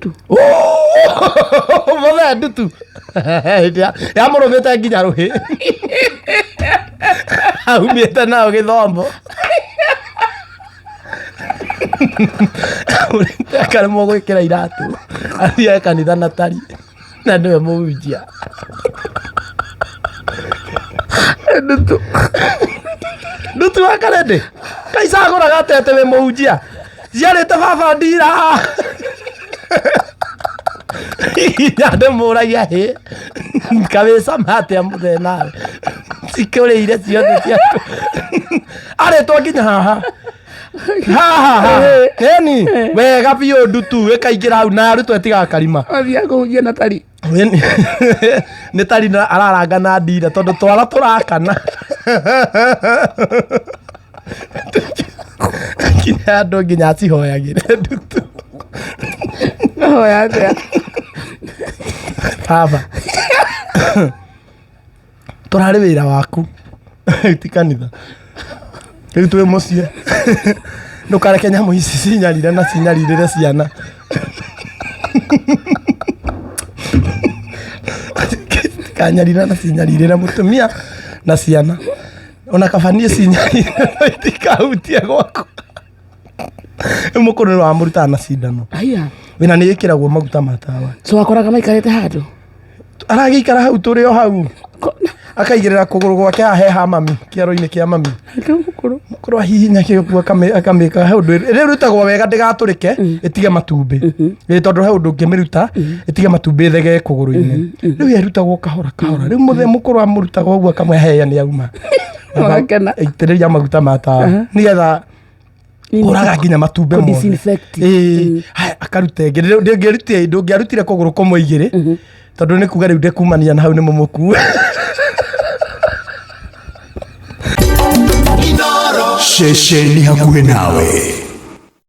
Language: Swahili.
ndutu mothe ndutu ya mũrũmĩte nginya rũhĩ aumĩte nao gĩthomo akaremwo gwĩkĩra iratũ athiaga kanitha na tari na nĩwe mũhunjia ndutu wa karende kaicagũraga atete wĩ mũhunjia ciarĩte baba ndira nyandĩ mũragia hĩ kawĩcama atĩa mũthee nawe cikũrĩire ciothe ciaku arĩtwo nginya haha eni wega biũ ndutu ĩkaingĩra hau na arutwo ĩtigaga karima athiaga kũhunjia na tari nĩ tari araranga na ndira tondũ twara tũrakana nginya andũ nginya acihoyagĩre ndutu ahoya atĩa baba tũrarĩ wĩra waku ti kanitha rĩu twĩ mũciĩ ndũkareke nyamũ ici cinyarire na cinyarirĩre ciana kanyarira na cinyarirĩre mũtumia na ciana ona kabanie cinyarire itikahutie gwaku mũkũrũ wa mũrutaga na cindano aya wĩna nĩ ĩkĩragwo maguta ma tawa so akoraga maikarĩte handũ aragĩikara hau tũrĩ o hau akaigĩrĩra kũgũrũ gwake haheha mami kĩaro-inĩ kĩa mami mũkũrũ ahihinya kĩguo akamĩka he ũndũ rĩu rĩrutagwo wega ndĩgatũrĩke ĩtige matumbĩ tondũ he ũndũ ũngĩmĩruta ĩtige matumbĩ thege kũgũrũ-inĩ rĩu yarutagwo kahora kahora rĩu mũkũrũ amũrutaga ũguo akamweheya nĩ auma itĩrĩria maguta ma tawa nĩgetha kũraga nginya matumbĩ mothe akaruta ĩngĩ ndũngĩarutire kũgũrũ kũmwe igĩrĩ tondũ nĩ kuga rĩu ndĩkumania na hau nĩ mũmũkue Shesheni hakuhĩ nawe.